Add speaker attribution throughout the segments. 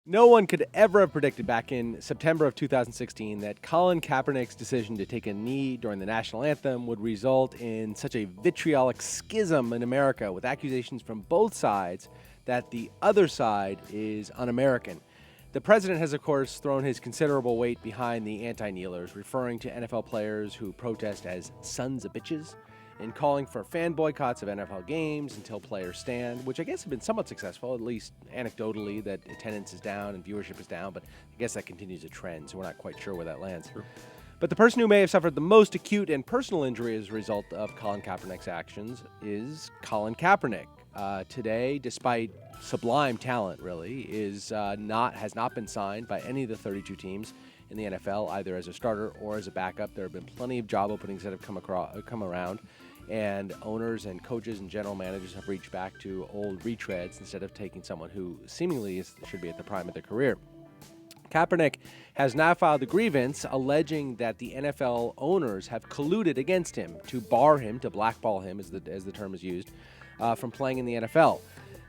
Speaker 1: No one could ever have predicted back in September of 2016 that Colin Kaepernick's decision to take a knee during the national anthem would result in such a vitriolic schism in America with accusations from both sides that the other side is un-American. The president has, of course, thrown his considerable weight behind the anti-kneelers, referring to NFL players who protest as sons of bitches, and calling for fan boycotts of NFL games until players stand, which I guess have been somewhat successful, at least anecdotally, that attendance is down and viewership is down, but I guess that continues a trend, so we're not quite sure where that lands.
Speaker 2: Sure.
Speaker 1: But the person who may have suffered the most acute and personal injury as a result of Colin Kaepernick's actions is Colin Kaepernick. Today, despite sublime talent, really, has not been signed by any of the 32 teams in the NFL, either as a starter or as a backup. There have been plenty of job openings that have come around, and owners and coaches and general managers have reached back to old retreads instead of taking someone who seemingly should be at the prime of their career. Kaepernick has now filed a grievance alleging that the NFL owners have colluded against him to bar him, to blackball him, as the term is used, from playing in the NFL.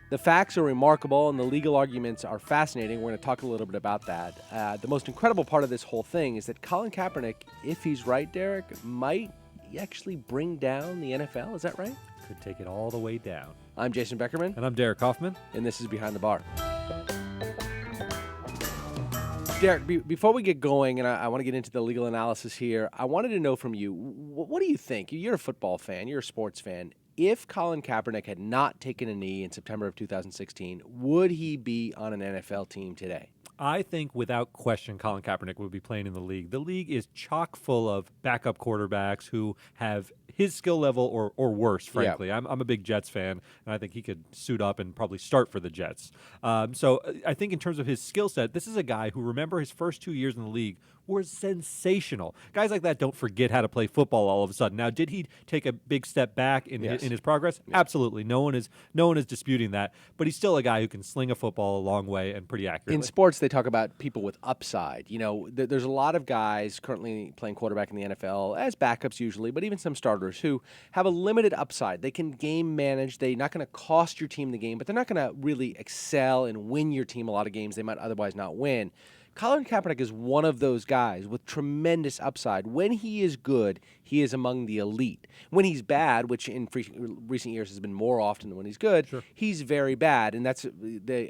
Speaker 1: The facts are remarkable and the legal arguments are fascinating. We're going to talk a little bit about that. The most incredible part of this whole thing is that Colin Kaepernick, if he's right, Derek, might actually bring down the NFL. Is that right?
Speaker 2: Could take it all the way down.
Speaker 1: I'm Jason Beckerman.
Speaker 2: And I'm Derek Kaufman.
Speaker 1: And this is Behind the Bar. Derek, before we get going, and I want to get into the legal analysis here, I wanted to know from you, what do you think? You're a football fan. You're a sports fan. If Colin Kaepernick had not taken a knee in September of 2016, would he be on an NFL team today?
Speaker 2: I think without question Colin Kaepernick would be playing in the league. The league is chock full of backup quarterbacks who have his skill level or worse, frankly. Yeah. I'm a big Jets fan, and I think he could suit up and probably start for the Jets. So I think in terms of his skill set, this is a guy who, remember his first 2 years in the league, were sensational. Guys like that don't forget how to play football all of a sudden. Now, did he take a big step back in his progress? Yeah. Absolutely. No one is disputing that. But he's still a guy who can sling a football a long way and pretty accurately.
Speaker 1: In sports, they talk about people with upside. You know, there's a lot of guys currently playing quarterback in the NFL as backups usually, but even some starters who have a limited upside. They can game manage. They're not going to cost your team the game, but they're not going to really excel and win your team a lot of games they might otherwise not win. Colin Kaepernick is one of those guys with tremendous upside. When he is good, he is among the elite. When he's bad, which in recent years has been more often than when he's good, sure, he's very bad, and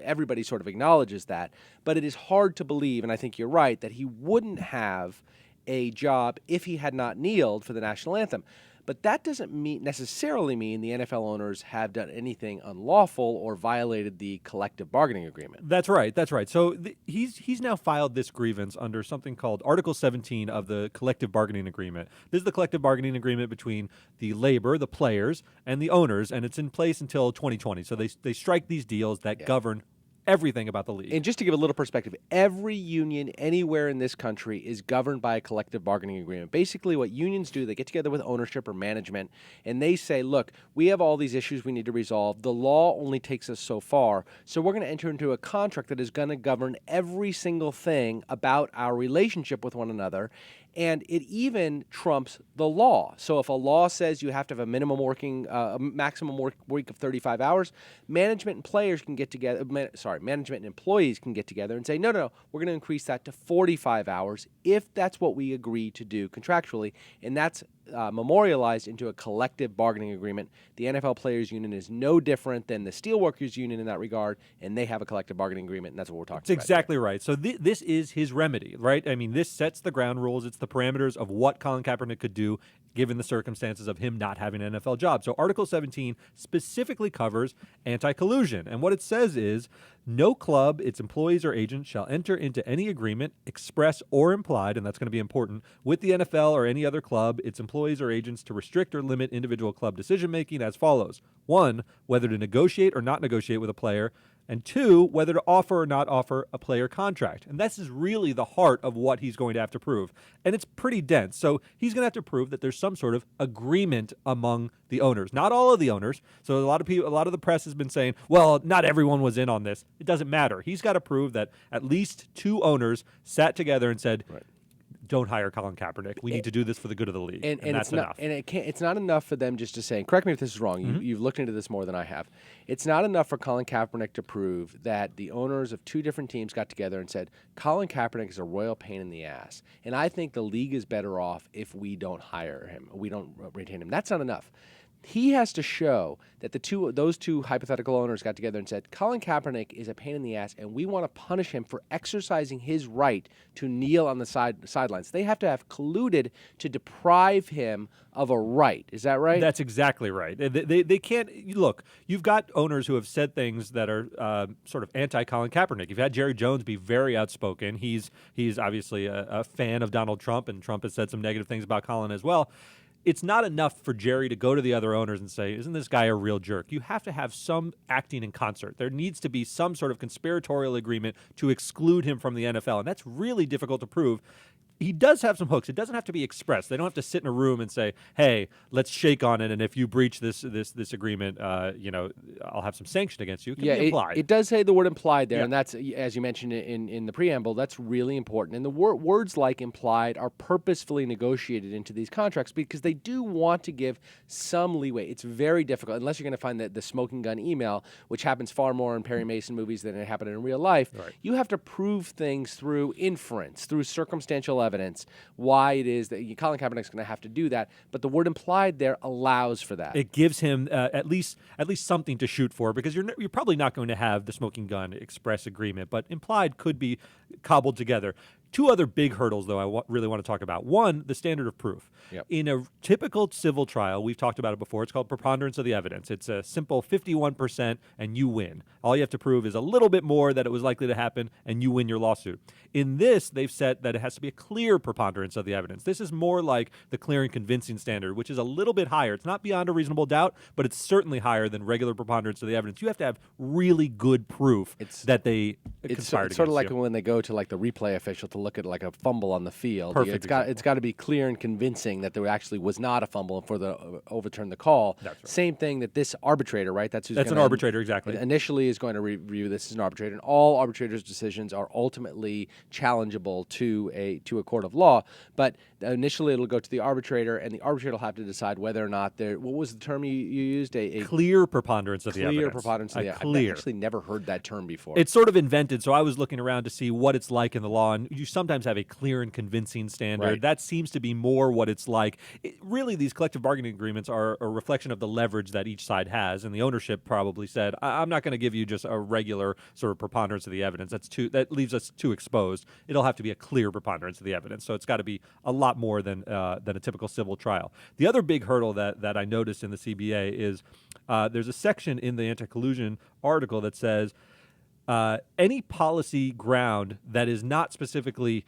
Speaker 1: everybody sort of acknowledges that. But it is hard to believe, and I think you're right, that he wouldn't have a job if he had not kneeled for the national anthem. But that doesn't necessarily mean the NFL owners have done anything unlawful or violated the collective bargaining agreement.
Speaker 2: That's right. So he's now filed this grievance under something called Article 17 of the collective bargaining agreement. This is the collective bargaining agreement between the labor, the players, and the owners, and it's in place until 2020. So they strike these deals that govern everything about the league.
Speaker 1: And just to give a little perspective, every union anywhere in this country is governed by a collective bargaining agreement. Basically, what unions do, they get together with ownership or management, and they say, look, we have all these issues we need to resolve. The law only takes us so far, so we're going to enter into a contract that is going to govern every single thing about our relationship with one another. And it even trumps the law. So if a law says you have to have a maximum work week of 35 hours, management and players can get together. Management and employees can get together and say, no, we're going to increase that to 45 hours if that's what we agree to do contractually, and that's memorialized into a collective bargaining agreement. The NFL Players Union is no different than the Steelworkers Union in that regard, and they have a collective bargaining agreement, and that's what we're talking about.
Speaker 2: That's exactly right. So this is his remedy, right? I mean, this sets the ground rules. It's the parameters of what Colin Kaepernick could do given the circumstances of him not having an NFL job. So Article 17 specifically covers anti-collusion. And what it says is, no club, its employees or agents shall enter into any agreement, express or implied, and that's going to be important, with the NFL or any other club, its employees or agents to restrict or limit individual club decision-making as follows. 1, whether to negotiate or not negotiate with a player. And 2, whether to offer or not offer a player contract. And this is really the heart of what he's going to have to prove. And it's pretty dense. So he's going to have to prove that there's some sort of agreement among the owners. Not all of the owners. So a lot of the press has been saying, well, not everyone was in on this. It doesn't matter. He's got to prove that at least 2 owners sat together and said, right, don't hire Colin Kaepernick. We need to do this for the good of the league, and that's
Speaker 1: it's not,
Speaker 2: enough.
Speaker 1: And it's not enough for them just to say. Correct me if this is wrong. You've looked into this more than I have. It's not enough for Colin Kaepernick to prove that the owners of two different teams got together and said Colin Kaepernick is a royal pain in the ass, and I think the league is better off if we don't hire him, we don't retain him. That's not enough. He has to show that those two hypothetical owners got together and said, Colin Kaepernick is a pain in the ass, and we want to punish him for exercising his right to kneel on the sidelines. They have to have colluded to deprive him of a right. Is that right?
Speaker 2: That's exactly right. They can't look. You've got owners who have said things that are sort of anti-Colin Kaepernick. You've had Jerry Jones be very outspoken. He's obviously a fan of Donald Trump, and Trump has said some negative things about Colin as well. It's not enough for Jerry to go to the other owners and say, isn't this guy a real jerk? You have to have some acting in concert. There needs to be some sort of conspiratorial agreement to exclude him from the NFL, and that's really difficult to prove. He does have some hooks. It doesn't have to be expressed. They don't have to sit in a room and say, "Hey, let's shake on it, and if you breach this agreement, I'll have some sanction against you." It can be implied.
Speaker 1: It does say the word implied there, and that's, as you mentioned in the preamble, that's really important. And the words like implied are purposefully negotiated into these contracts because they do want to give some leeway. It's very difficult, unless you're going to find the smoking gun email, which happens far more in Perry Mason movies than it happened in real life.
Speaker 2: Right.
Speaker 1: You have to prove things through inference, through circumstantial evidence, why it is that Colin Kaepernick's going to have to do that. But the word implied there allows for that.
Speaker 2: It gives him at least something to shoot for, because you're probably not going to have the smoking gun express agreement, but implied could be cobbled together. Two other big hurdles, though, I really want to talk about. One, the standard of proof.
Speaker 1: Yep.
Speaker 2: In a typical civil trial, we've talked about it before, it's called preponderance of the evidence. It's a simple 51% and you win. All you have to prove is a little bit more that it was likely to happen and you win your lawsuit. In this, they've set that it has to be a clear preponderance of the evidence. This is more like the clear and convincing standard, which is a little bit higher. It's not beyond a reasonable doubt, but it's certainly higher than regular preponderance of the evidence. You have to have really good proof that they conspired
Speaker 1: It's sort of like
Speaker 2: you.
Speaker 1: when they go to like the replay official to look at like a fumble on the field.
Speaker 2: Perfect
Speaker 1: It's got to be clear and convincing that there actually was not a fumble for the overturn the call.
Speaker 2: That's right.
Speaker 1: Same thing that this arbitrator, right? That's
Speaker 2: an arbitrator, exactly.
Speaker 1: Initially is going to review this as an arbitrator, and all arbitrators' decisions are ultimately challengeable to a court of law. But initially it'll go to the arbitrator, and the arbitrator will have to decide whether or not there. What was the term you used? A
Speaker 2: clear preponderance of the evidence.
Speaker 1: Clear preponderance of the evidence. I've actually never heard that term before.
Speaker 2: It's sort of invented, so I was looking around to see what it's like in the law, and you sometimes have a clear and convincing standard.
Speaker 1: Right.
Speaker 2: That seems to be more what it's like. Really, these collective bargaining agreements are a reflection of the leverage that each side has, and the ownership probably said, I'm not going to give you just a regular sort of preponderance of the evidence. That leaves us too exposed. It'll have to be a clear preponderance of the evidence, so it's got to be a lot more than a typical civil trial. The other big hurdle that I noticed in the CBA is there's a section in the anti-collusion article that says any policy ground that is not specifically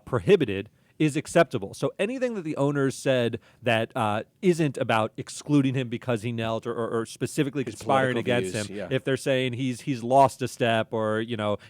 Speaker 2: prohibited is acceptable. So anything that the owners said that isn't about excluding him because he knelt or specifically conspiring against him, if they're saying he's lost a step or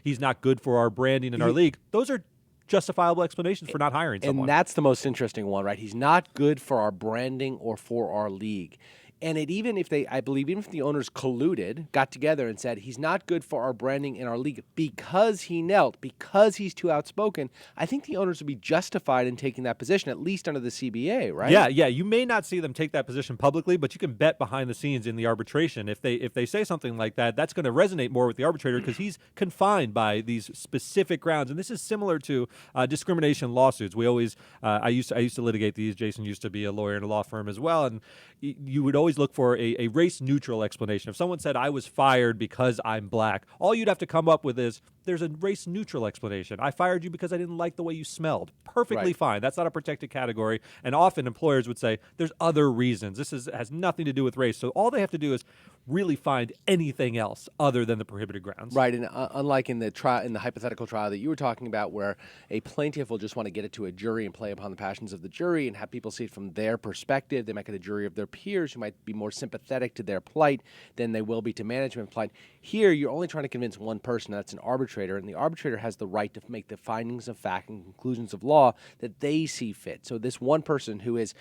Speaker 2: he's not good for our branding in our league, those are justifiable explanations for not hiring someone.
Speaker 1: And that's the most interesting one, right? He's not good for our branding or for our league. And even if the owners colluded, got together and said he's not good for our branding in our league because he knelt, because he's too outspoken, I think the owners would be justified in taking that position, at least under the CBA, right?
Speaker 2: Yeah. You may not see them take that position publicly, but you can bet behind the scenes in the arbitration. If they say something like that, that's going to resonate more with the arbitrator because he's confined by these specific grounds. And this is similar to discrimination lawsuits. We always I used to litigate these. Jason used to be a lawyer in a law firm as well, and you would always look for a race-neutral explanation. If someone said, I was fired because I'm black, all you'd have to come up with is, there's a race-neutral explanation. I fired you because I didn't like the way you smelled. Perfectly fine. That's not a protected category. And often employers would say, there's other reasons. This has nothing to do with race. So all they have to do is really find anything else other than the prohibited grounds.
Speaker 1: Right, and unlike in the hypothetical trial that you were talking about, where a plaintiff will just want to get it to a jury and play upon the passions of the jury and have people see it from their perspective. They might get a jury of their peers who might be more sympathetic to their plight than they will be to management plight. Here, you're only trying to convince one person, that's an arbitrator, and the arbitrator has the right to make the findings of fact and conclusions of law that they see fit. So this one person who is,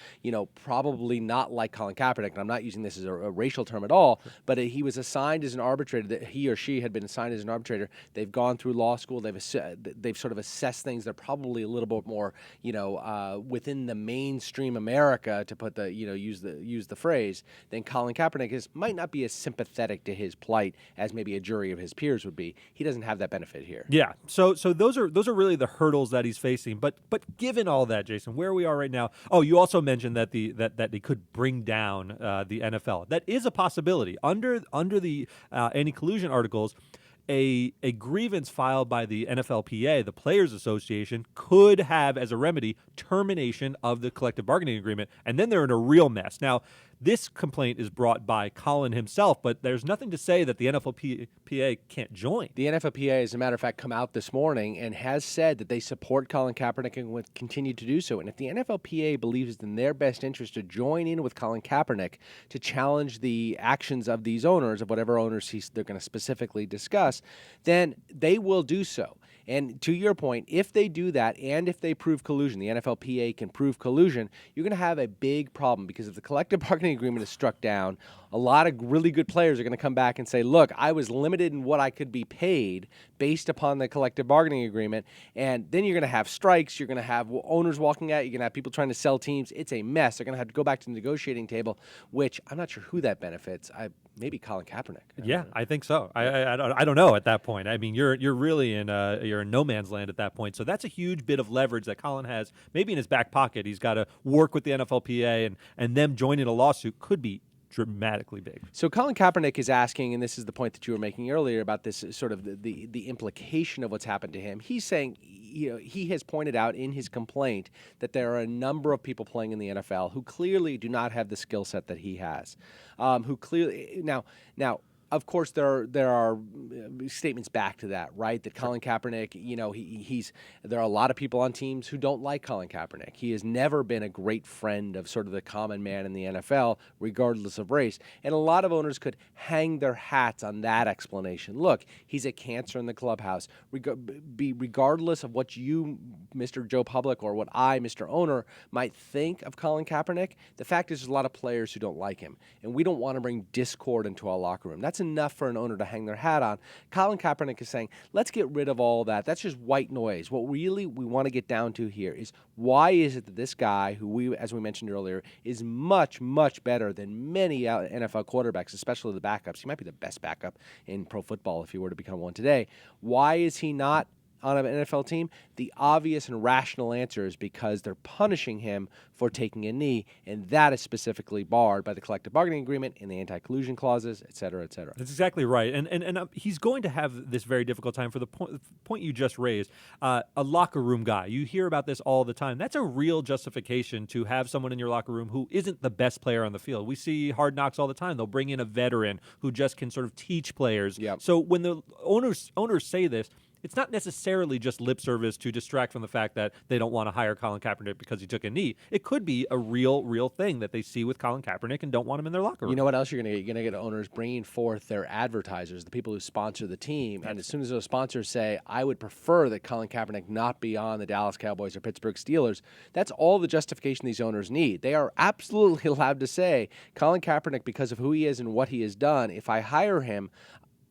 Speaker 1: probably not like Colin Kaepernick, and I'm not using this as a racial term at all, but he was assigned as an arbitrator. That he or she had been assigned as an arbitrator. They've gone through law school. They've sort of assessed things. They're probably a little bit more, within the mainstream America, to put the, use the phrase, than Colin Kaepernick is. Might not be as sympathetic to his plight as maybe a jury of his peers would be. He doesn't have that benefit here.
Speaker 2: Yeah. So those are really the hurdles that he's facing. But given all that, Jason, where we are right now. Oh, you also mentioned that that they could bring down the NFL. That is a possibility under the anti-collusion articles. A grievance filed by the NFLPA, the Players Association, could have as a remedy termination of the collective bargaining agreement, and then they're in a real mess. Now, this complaint is brought by Colin himself, but there's nothing to say that the NFLPA can't join.
Speaker 1: The NFLPA, as a matter of fact, come out this morning and has said that they support Colin Kaepernick and would continue to do so. And if the NFLPA believes it's in their best interest to join in with Colin Kaepernick to challenge the actions of these owners, of whatever owners they're going to specifically discuss, then they will do so. And to your point, if they do that and if they prove collusion, the NFLPA can prove collusion, you're going to have a big problem, because if the collective bargaining agreement is struck down, a lot of really good players are going to come back and say, look, I was limited in what I could be paid based upon the collective bargaining agreement. And then you're going to have strikes. You're going to have owners walking out. You're going to have people trying to sell teams. It's a mess. They're going to have to go back to the negotiating table, which I'm not sure who that benefits. Maybe Colin Kaepernick.
Speaker 2: Yeah, I think so. I don't know at that point. I mean, you're really in no man's land at that point. So that's a huge bit of leverage that Colin has, maybe in his back pocket. He's got to work with the NFLPA, and them joining a lawsuit could be dramatically big.
Speaker 1: So Colin Kaepernick is asking, and this is the point that you were making earlier about this sort of the implication of what's happened to him. He's saying, he has pointed out in his complaint that there are a number of people playing in the NFL who clearly do not have the skill set that he has, who clearly now. Of course, there are statements back to that, right? That Colin Kaepernick, there are a lot of people on teams who don't like Colin Kaepernick. He has never been a great friend of sort of the common man in the NFL, regardless of race. And a lot of owners could hang their hats on that explanation. Look, he's a cancer in the clubhouse. Regardless of what you, Mr. Joe Public, or what I, Mr. Owner, might think of Colin Kaepernick, the fact is there's a lot of players who don't like him. And we don't want to bring discord into our locker room. That's enough for an owner to hang their hat on. Colin Kaepernick is saying, let's get rid of all that. That's just white noise. What really we want to get down to here is, why is it that this guy, who as we mentioned earlier, is much, much better than many NFL quarterbacks, especially the backups. He might be the best backup in pro football if he were to become one today. Why is he not on an NFL team? The obvious and rational answer is because they're punishing him for taking a knee, and that is specifically barred by the collective bargaining agreement and the anti-collusion clauses, et cetera, et cetera.
Speaker 2: That's exactly right. And he's going to have this very difficult time for the point you just raised. A locker room guy, you hear about this all the time. That's a real justification to have someone in your locker room who isn't the best player on the field. We see Hard Knocks all the time. They'll bring in a veteran who just can sort of teach players.
Speaker 1: Yep.
Speaker 2: So when the owners say this, it's not necessarily just lip service to distract from the fact that they don't want to hire Colin Kaepernick because he took a knee. It could be a real thing that they see with Colin Kaepernick and don't want him in their locker room.
Speaker 1: You know what else you're going to get? You're going to get owners bringing forth their advertisers, the people who sponsor the team. And as soon as those sponsors say, I would prefer that Colin Kaepernick not be on the Dallas Cowboys or Pittsburgh Steelers, that's all the justification these owners need. They are absolutely allowed to say, Colin Kaepernick, because of who he is and what he has done, if I hire him,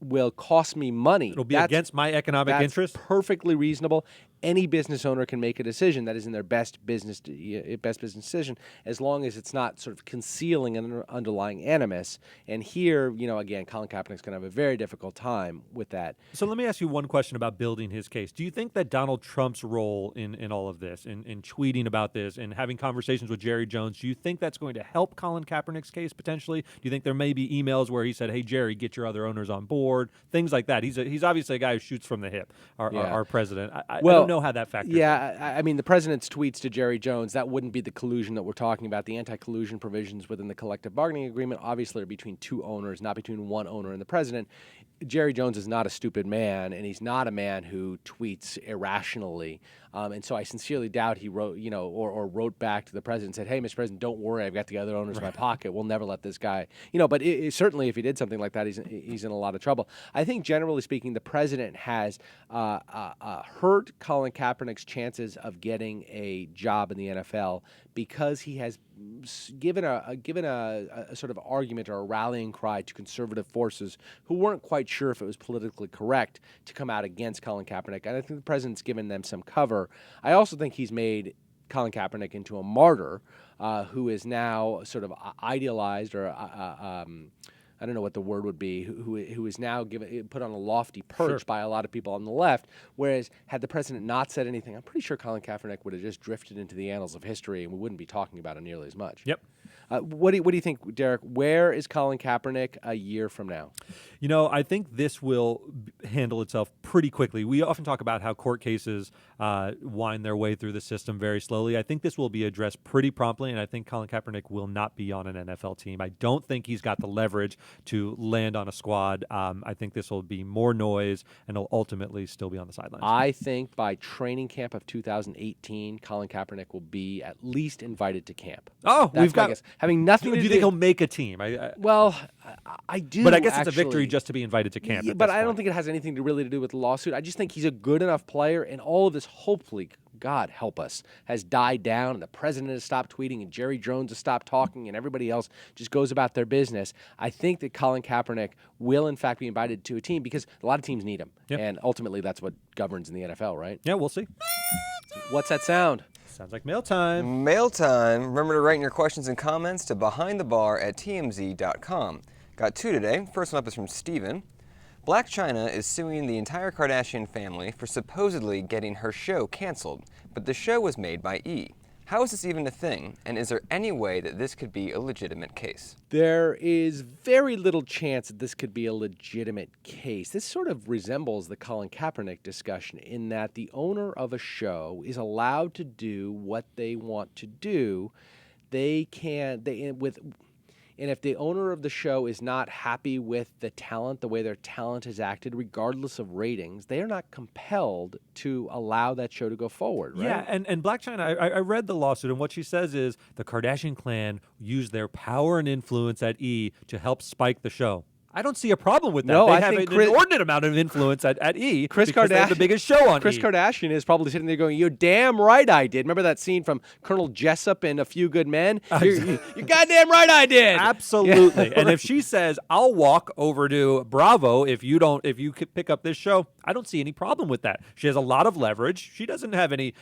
Speaker 1: will cost me money.
Speaker 2: It'll be against my economic interest.
Speaker 1: Perfectly reasonable. Any business owner can make a decision that is in their best business decision, as long as it's not sort of concealing an underlying animus. And here, again, Colin Kaepernick's going to have a very difficult time with that.
Speaker 2: So let me ask you one question about building his case. Do you think that Donald Trump's role in all of this, in tweeting about this and having conversations with Jerry Jones, do you think that's going to help Colin Kaepernick's case potentially? Do you think there may be emails where he said, hey, Jerry, get your other owners on board, things like that? He's obviously a guy who shoots from the hip, our president. I don't know how that factors in.
Speaker 1: I mean, the president's tweets to Jerry Jones, that wouldn't be the collusion that we're talking about. The anti-collusion provisions within the collective bargaining agreement obviously are between two owners, not between one owner and the president. Jerry Jones is not a stupid man, and he's not a man who tweets irrationally. And so I sincerely doubt he wrote, or wrote back to the president and said, hey, Mr. President, don't worry, I've got the other owners in my pocket. We'll never let this guy, but certainly if he did something like that, he's in a lot of trouble. I think generally speaking, the president has hurt Colin Kaepernick's chances of getting a job in the NFL because he has given a sort of argument or a rallying cry to conservative forces who weren't quite sure if it was politically correct to come out against Colin Kaepernick. And I think the president's given them some cover. I also think he's made Colin Kaepernick into a martyr who is now sort of idealized or I don't know what the word would be, who is now put on a lofty perch by a lot of people on the left, whereas had the president not said anything, I'm pretty sure Colin Kaepernick would have just drifted into the annals of history and we wouldn't be talking about him nearly as much.
Speaker 2: Yep.
Speaker 1: What do you think, Derek? Where is Colin Kaepernick a year from now?
Speaker 2: You know, I think this will handle itself pretty quickly. We often talk about how court cases wind their way through the system very slowly. I think this will be addressed pretty promptly, and I think Colin Kaepernick will not be on an NFL team. I don't think he's got the leverage to land on a squad. I think this will be more noise, and he'll ultimately still be on the sidelines.
Speaker 1: I think by training camp of 2018, Colin Kaepernick will be at least invited to camp.
Speaker 2: Oh,
Speaker 1: we've got having nothing to do.
Speaker 2: Do you think he'll make a team?
Speaker 1: Well, I do.
Speaker 2: But I guess it's a victory just to be invited to camp.
Speaker 1: But I don't think it has anything to really do with the lawsuit. I just think he's a good enough player, and all of this, hopefully, God help us, has died down, and the president has stopped tweeting, and Jerry Jones has stopped talking, and everybody else just goes about their business. I think that Colin Kaepernick will, in fact, be invited to a team because a lot of teams need him, and ultimately that's what governs in the NFL, right?
Speaker 2: Yeah, we'll see.
Speaker 1: What's that sound?
Speaker 2: Sounds like mail time.
Speaker 3: Mail time. Remember to write in your questions and comments to behindthebar@tmz.com. Got two today. First one up is from Steven. Blac Chyna is suing the entire Kardashian family for supposedly getting her show canceled, but the show was made by E! How is this even a thing, and is there any way that this could be a legitimate case?
Speaker 1: There is very little chance that this could be a legitimate case. This sort of resembles the Colin Kaepernick discussion in that the owner of a show is allowed to do what they want to do. And if the owner of the show is not happy with the talent, the way their talent has acted, regardless of ratings, they are not compelled to allow that show to go forward, right?
Speaker 2: Yeah, and Blac Chyna, I read the lawsuit, and what she says is the Kardashian clan used their power and influence at E! To help spike the show. I don't see a problem with that.
Speaker 1: No,
Speaker 2: they
Speaker 1: I
Speaker 2: have
Speaker 1: think
Speaker 2: an inordinate amount of influence at E!
Speaker 1: Chris
Speaker 2: because they have the biggest show on
Speaker 1: Chris
Speaker 2: E!
Speaker 1: Kardashian is probably sitting there going, "You're damn right I did." Remember that scene from Colonel Jessup in A Few Good Men? You're goddamn right I did.
Speaker 2: Absolutely. And if she says, "I'll walk over to Bravo if you could pick up this show," I don't see any problem with that. She has a lot of leverage. She doesn't have any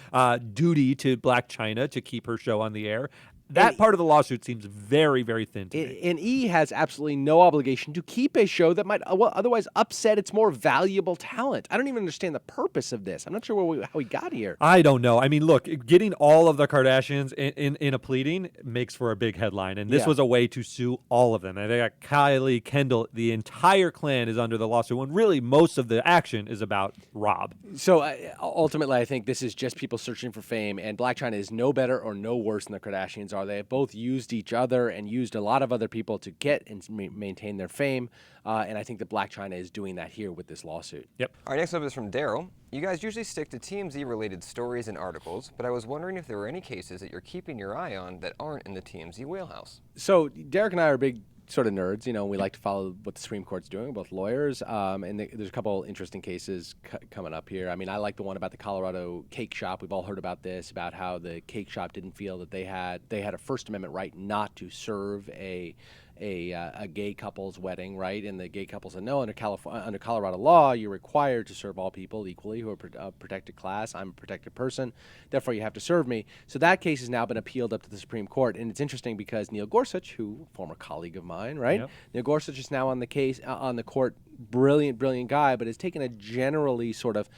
Speaker 2: duty to Blac Chyna to keep her show on the air. That part of the lawsuit seems very, very thin to me.
Speaker 1: And E! has absolutely no obligation to keep a show that might otherwise upset its more valuable talent. I don't even understand the purpose of this. I'm not sure how we got here.
Speaker 2: I don't know. I mean, look, getting all of the Kardashians in a pleading makes for a big headline, and this was a way to sue all of them. And they got Kylie, Kendall, the entire clan is under the lawsuit, when really most of the action is about Rob.
Speaker 1: So ultimately, I think this is just people searching for fame, and Blac Chyna is no better or no worse than the Kardashians are. They have both used each other and used a lot of other people to get and maintain their fame, and I think that Blac Chyna is doing that here with this lawsuit.
Speaker 2: Yep.
Speaker 3: Our next up is from Daryl. You guys usually stick to TMZ-related stories and articles, but I was wondering if there were any cases that you're keeping your eye on that aren't in the TMZ wheelhouse.
Speaker 1: So Derek and I are big sort of nerds, we like to follow what the Supreme Court's doing, both lawyers, and there's a couple interesting cases coming up here. I mean, I like the one about the Colorado cake shop. We've all heard about this, about how the cake shop didn't feel that they had a First Amendment right not to serve a gay couple's wedding, right? And the gay couple said, no, under Colorado law, you're required to serve all people equally who are a protected class. I'm a protected person. Therefore, you have to serve me. So that case has now been appealed up to the Supreme Court. And it's interesting because Neil Gorsuch, who former colleague of mine, right? Yep. Neil Gorsuch is now on the case, on the court. Brilliant guy, but has taken a generally sort of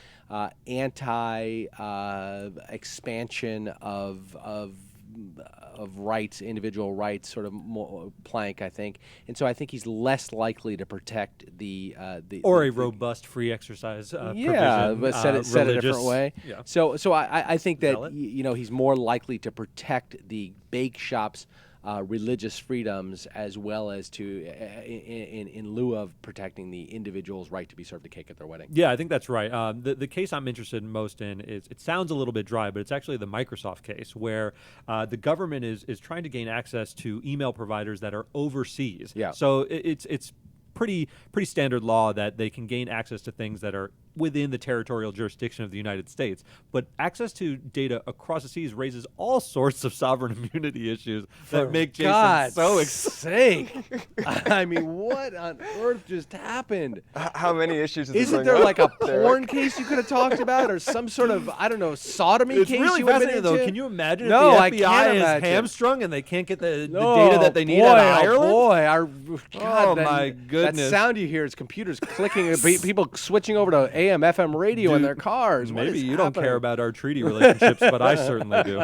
Speaker 1: anti-expansion of rights, individual rights, sort of more plank, I think, and so I think he's less likely to protect a
Speaker 2: robust free exercise. Provision,
Speaker 1: but said it a different way.
Speaker 2: Yeah.
Speaker 1: So I think that he's more likely to protect the bake shop's religious freedoms as well as to in lieu of protecting the individual's right to be served a cake at their wedding.
Speaker 2: Yeah, I think that's right. The case I'm interested most in is, it sounds a little bit dry, but it's actually the Microsoft case where the government is trying to gain access to email providers that are overseas.
Speaker 1: Yeah.
Speaker 2: So it's pretty standard law that they can gain access to things that are within the territorial jurisdiction of the United States. But access to data across the seas raises all sorts of sovereign immunity issues that make Jason
Speaker 1: God's
Speaker 2: so
Speaker 1: sake. I mean, what on earth just happened?
Speaker 3: How many issues does
Speaker 1: Isn't
Speaker 3: this
Speaker 1: there
Speaker 3: bring
Speaker 1: like
Speaker 3: up,
Speaker 1: a
Speaker 3: Derek?
Speaker 1: porn case you could have talked about, or some sort of, I don't know, sodomy
Speaker 2: It's
Speaker 1: case?
Speaker 2: really
Speaker 1: you would've been
Speaker 2: fascinating, though.
Speaker 1: into?
Speaker 2: Can you imagine
Speaker 1: No, I
Speaker 2: if the
Speaker 1: can't
Speaker 2: FBI is
Speaker 1: imagine.
Speaker 2: hamstrung and they can't get the
Speaker 1: No,
Speaker 2: data that they need
Speaker 1: boy,
Speaker 2: out of
Speaker 1: oh
Speaker 2: Ireland?
Speaker 1: boy, God,
Speaker 2: Oh,
Speaker 1: that-
Speaker 2: my
Speaker 1: That
Speaker 2: goodness.
Speaker 1: sound you hear is computers clicking, people switching over to AM, FM radio in their cars. What
Speaker 2: Maybe
Speaker 1: is
Speaker 2: you don't care
Speaker 1: happening?
Speaker 2: about our treaty relationships, but I certainly do.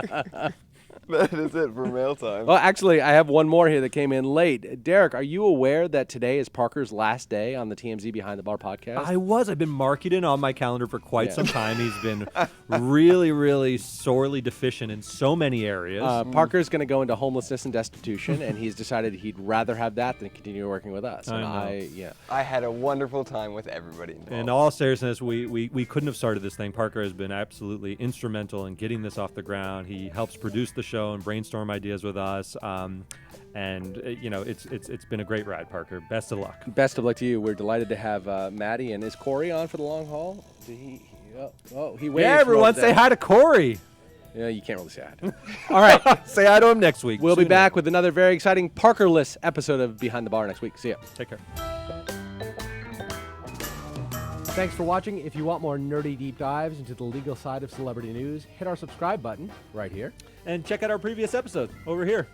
Speaker 3: That is it for mail time.
Speaker 1: Well, actually, I have one more here that came in late. Derek, are you aware that today is Parker's last day on the TMZ Behind the Bar podcast?
Speaker 2: I've been marking it on my calendar for quite
Speaker 1: Yeah.
Speaker 2: some time. He's been really, really sorely deficient in so many areas.
Speaker 1: Parker's going to go into homelessness and destitution, and he's decided he'd rather have that than continue working with us.
Speaker 2: I
Speaker 1: And
Speaker 2: know.
Speaker 3: I had a wonderful time with everybody involved.
Speaker 2: In all seriousness, we couldn't have started this thing. Parker has been absolutely instrumental in getting this off the ground. He helps produce the show and brainstorm ideas with us. It's been a great ride, Parker. Best of luck.
Speaker 1: Best of luck to you. We're delighted to have Maddie, and is Corey on for the long haul? He waves.
Speaker 2: Yeah,
Speaker 1: from
Speaker 2: everyone
Speaker 1: over
Speaker 2: say
Speaker 1: there.
Speaker 2: hi to Corey.
Speaker 1: Yeah, you can't really say hi. All right.
Speaker 2: Say hi to him next week.
Speaker 1: We'll be
Speaker 2: Tune in.
Speaker 1: back with another very exciting Parker-less episode of Behind the Bar next week. See ya.
Speaker 2: Take care.
Speaker 1: Thanks for watching. If you want more nerdy deep dives into the legal side of celebrity news, hit our subscribe button right here.
Speaker 2: And check out our previous episodes over here.